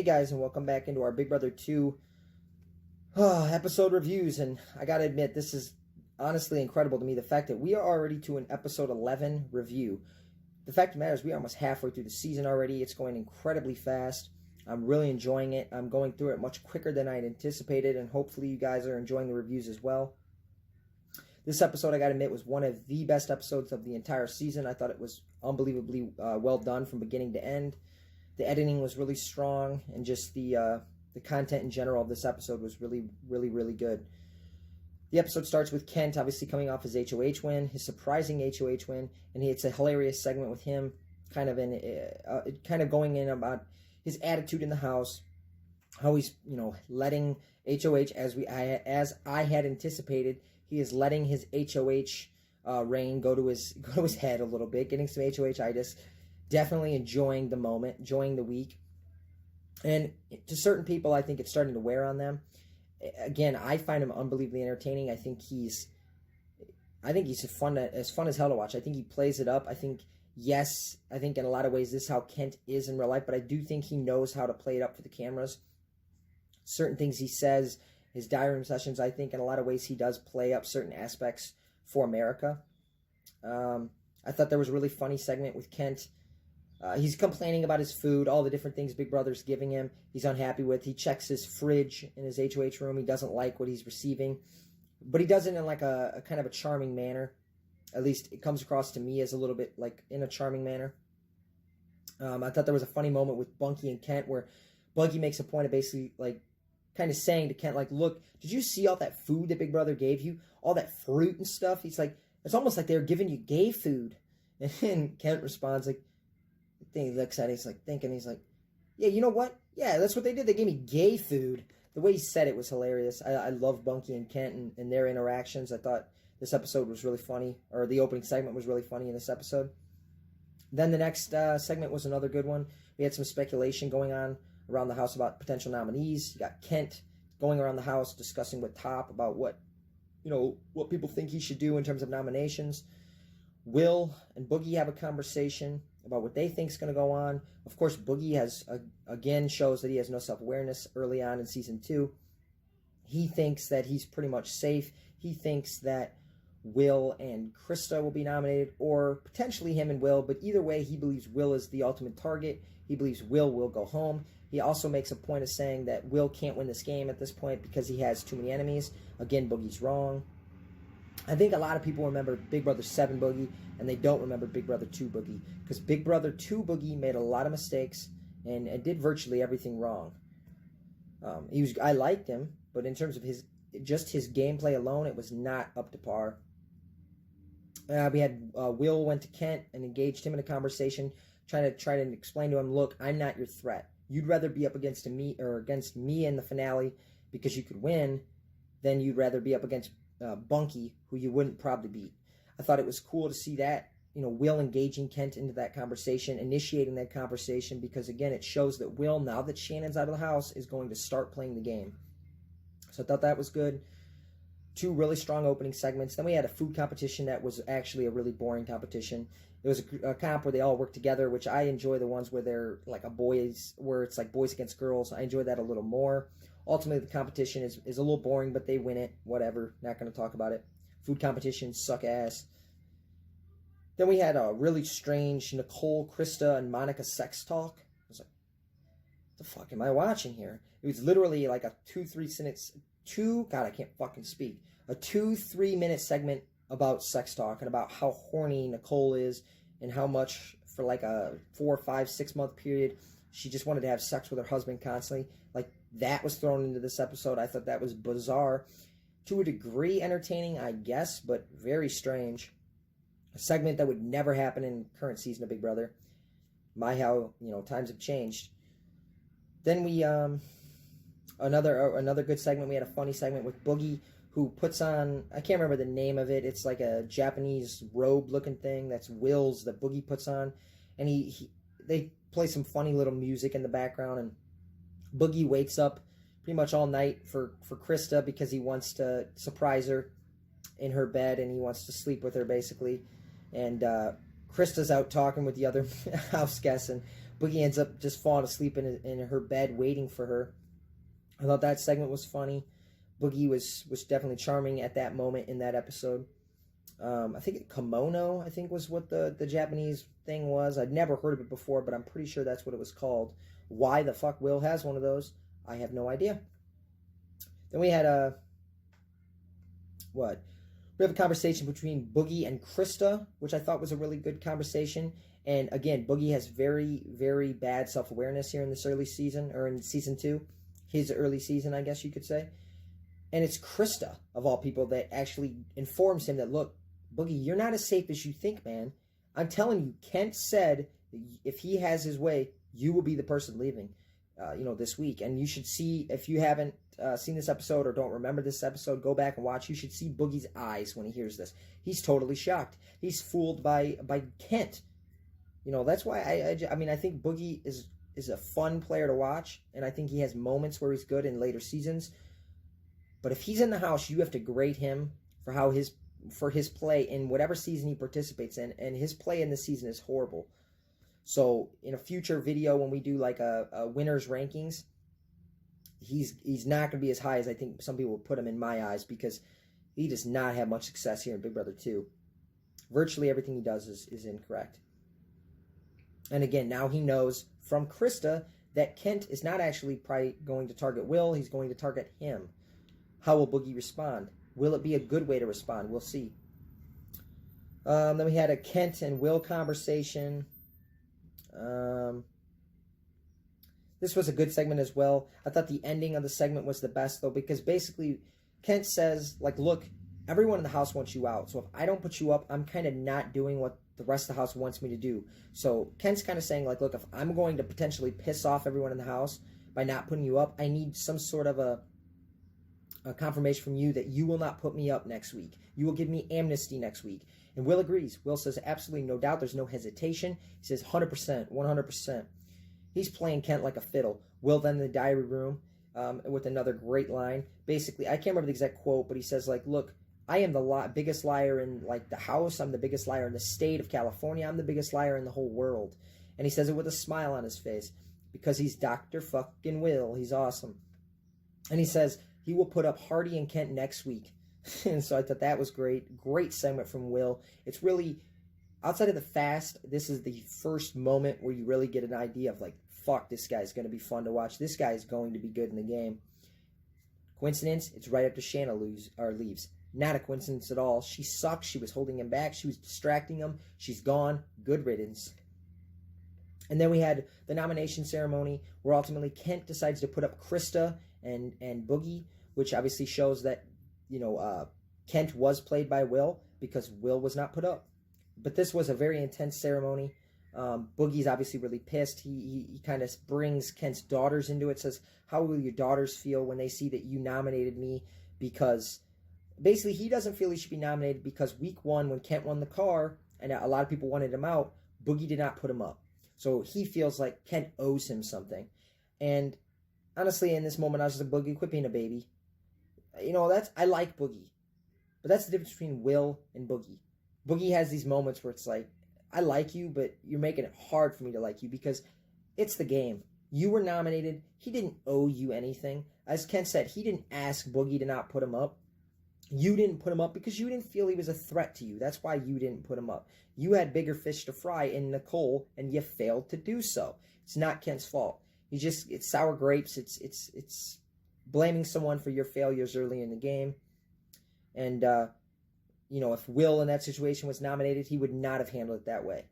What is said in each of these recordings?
Hey guys, and welcome back into our Big Brother 2 episode reviews. And I gotta admit, this is honestly incredible to me. The fact that we are already to an episode 11 review. The fact of the matter is, we are almost halfway through the season already. It's going incredibly fast. I'm really enjoying it. I'm going through it much quicker than I had anticipated, and hopefully you guys are enjoying the reviews as well. This episode, I gotta admit, was one of the best episodes of the entire season. I thought it was unbelievably well done from beginning to end. The editing was really strong, and just the content in general of this episode was really good. The episode starts with Kent obviously coming off his HOH win, his surprising HOH win, and it's a hilarious segment with him kind of going in about his attitude in the house, how he's letting HOH as I had anticipated. He is letting his HOH reign go to his head a little bit, getting some HOH-itis. Definitely enjoying the moment, enjoying the week. And to certain people, I think it's starting to wear on them. Again, I find him unbelievably entertaining. I think he's fun as hell to watch. I think he plays it up. I think in a lot of ways this is how Kent is in real life, but I do think he knows how to play it up for the cameras. Certain things he says, his diary room sessions, I think in a lot of ways he does play up certain aspects for America. I thought there was a really funny segment with Kent. He's complaining about his food, all the different things Big Brother's giving him, he's unhappy with. He checks his fridge in his HOH room. He doesn't like what he's receiving. But he does it in like a kind of a charming manner. At least it comes across to me as a little bit like in a charming manner. I thought there was a funny moment with Bunky and Kent where Bunky makes a point of basically like kind of saying to Kent, like, look, did you see all that food that Big Brother gave you? All that fruit and stuff? He's like, it's almost like they're giving you gay food. And Kent responds like, he looks at it, he's like thinking, he's like, yeah, you know what? Yeah, that's what they did. They gave me gay food. The way he said it was hilarious. I love Bunky and Kent and their interactions. I thought this episode was really funny, or the opening segment was really funny in this episode. Then the next segment was another good one. We had some speculation going on around the house about potential nominees. You got Kent going around the house discussing with Top about what people think he should do in terms of nominations. Will and Boogie have a conversation about what they think is going to go on. Of course, Boogie again shows that he has no self-awareness early on in Season 2. He thinks that he's pretty much safe. He thinks that Will and Krista will be nominated, or potentially him and Will, but either way, he believes Will is the ultimate target. He believes Will go home. He also makes a point of saying that Will can't win this game at this point because he has too many enemies. Again, Boogie's wrong. I think a lot of people remember Big Brother 7 Boogie, and they don't remember Big Brother 2 Boogie, because Big Brother 2 Boogie made a lot of mistakes and did virtually everything wrong. I liked him, but in terms of his gameplay alone, it was not up to par. We had Will went to Kent and engaged him in a conversation, trying to explain to him, look, I'm not your threat. You'd rather be up against me in the finale because you could win than you'd rather be up against Bunky, who you wouldn't probably beat. I thought it was cool to see that, Will engaging Kent into that conversation, initiating that conversation, because again, it shows that Will, now that Shannon's out of the house, is going to start playing the game. So I thought that was good. Two really strong opening segments. Then we had a food competition that was actually a really boring competition. It was a comp where they all work together, which I enjoy the ones where they're like where it's like boys against girls. I enjoy that a little more. Ultimately, the competition is a little boring, but they win it. Whatever. Not going to talk about it. Food competitions suck ass. Then we had a really strange Nicole, Krista, and Monica sex talk. I was like, what the fuck am I watching here? It was literally like a 2-3 minute segment about sex talk and about how horny Nicole is and how much for like a 4, 5, 6 month period she just wanted to have sex with her husband constantly. Like, that was thrown into this episode. I thought that was bizarre. To a degree entertaining, I guess, but very strange. A segment that would never happen in current season of Big Brother. How times have changed. Then we another good segment. We had a funny segment with Boogie, who puts on, I can't remember the name of it. It's like a Japanese robe looking thing that's Will's that Boogie puts on, and they play some funny little music in the background, and Boogie waits up pretty much all night for Krista because he wants to surprise her in her bed, and he wants to sleep with her basically. And Krista's out talking with the other house guests, and Boogie ends up just falling asleep in her bed waiting for her. I thought that segment was funny. Boogie was definitely charming at that moment in that episode. I think kimono, I think, was what the Japanese thing was. I'd never heard of it before, but I'm pretty sure that's what it was called. Why the fuck Will has one of those, I have no idea. Then we had we have a conversation between Boogie and Krista, which I thought was a really good conversation. And again, Boogie has very, very bad self-awareness here in this early season, or in season 2. His early season, I guess you could say. And it's Krista, of all people, that actually informs him that, look, Boogie, you're not as safe as you think, man. I'm telling you, Kent said if he has his way, you will be the person leaving, this week. And you should see, if you haven't seen this episode or don't remember this episode, go back and watch. You should see Boogie's eyes when he hears this. He's totally shocked. He's fooled by Kent. That's why I think Boogie is a fun player to watch, and I think he has moments where he's good in later seasons. But if he's in the house, you have to grade him for his play in whatever season he participates in, and his play in this season is horrible. So in a future video when we do like a winners rankings, he's not going to be as high as I think some people would put him in my eyes, because he does not have much success here in Big Brother 2. Virtually everything he does is incorrect. And again, now he knows from Krista that Kent is not actually probably going to target Will. He's going to target him. How will Boogie respond? Will it be a good way to respond? We'll see. Then we had a Kent and Will conversation. This was a good segment as well. I thought the ending of the segment was the best, though, because basically Kent says, like, look, everyone in the house wants you out. So if I don't put you up, I'm kind of not doing what the rest of the house wants me to do. So Kent's kind of saying, like, look, if I'm going to potentially piss off everyone in the house by not putting you up, I need some sort of a confirmation from you that you will not put me up next week. You will give me amnesty next week. And Will agrees. Will says, absolutely no doubt. There's no hesitation. He says 100%, 100%. He's playing Kent like a fiddle. Will then in the diary room with another great line. Basically, I can't remember the exact quote, but he says, like, look, I am the biggest liar in, like, the house. I'm the biggest liar in the state of California. I'm the biggest liar in the whole world. And he says it with a smile on his face because he's Dr. fucking Will. He's awesome. And he says he will put up Hardy and Kent next week. And so I thought that was great. Great segment from Will. It's really, outside of the fast, this is the first moment where you really get an idea of, like, fuck, this guy's going to be fun to watch. This guy is going to be good in the game. Coincidence? It's right after Shanna leaves. Not a coincidence at all. She sucks. She was holding him back. She was distracting him. She's gone. Good riddance. And then we had the nomination ceremony where ultimately Kent decides to put up Krista and Boogie, which obviously shows that, Kent was played by Will because Will was not put up. But this was a very intense ceremony. Boogie's obviously really pissed. He kind of brings Kent's daughters into it, says, how will your daughters feel when they see that you nominated me? Because basically he doesn't feel he should be nominated because week 1 when Kent won the car and a lot of people wanted him out, Boogie did not put him up. So he feels like Kent owes him something. And honestly, in this moment, I was just like, Boogie, quit being a baby. I like Boogie. But that's the difference between Will and Boogie. Boogie has these moments where it's like, I like you, but you're making it hard for me to like you because it's the game. You were nominated. He didn't owe you anything. As Kent said, he didn't ask Boogie to not put him up. You didn't put him up because you didn't feel he was a threat to you. That's why you didn't put him up. You had bigger fish to fry in Nicole, and you failed to do so. It's not Kent's fault. It's sour grapes. It's blaming someone for your failures early in the game. And, if Will in that situation was nominated, he would not have handled it that way.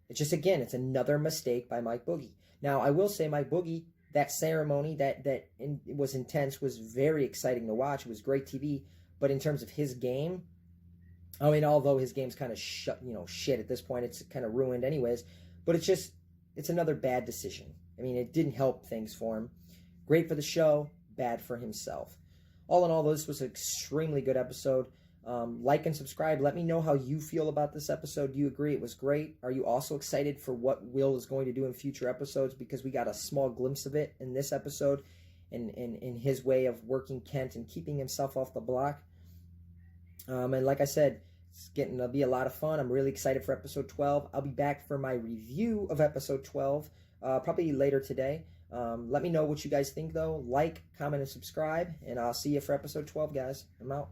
It's just, again, it's another mistake by Mike Boogie. Now, I will say Mike Boogie, that ceremony that was intense, was very exciting to watch. It was great TV. But in terms of his game, I mean, although his game's kind of shit at this point, it's kind of ruined anyways. But it's another bad decision. I mean, it didn't help things for him. Great for the show, bad for himself. All in all, this was an extremely good episode. Like and subscribe. Let me know how you feel about this episode. Do you agree it was great? Are you also excited for what Will is going to do in future episodes? Because we got a small glimpse of it in this episode, in his way of working Kent and keeping himself off the block. And like I said, it's getting to be a lot of fun. I'm really excited for episode 12. I'll be back for my review of episode 12 probably later today. Let me know what you guys think, though. Like, comment, and subscribe, and I'll see you for episode 12, guys. I'm out.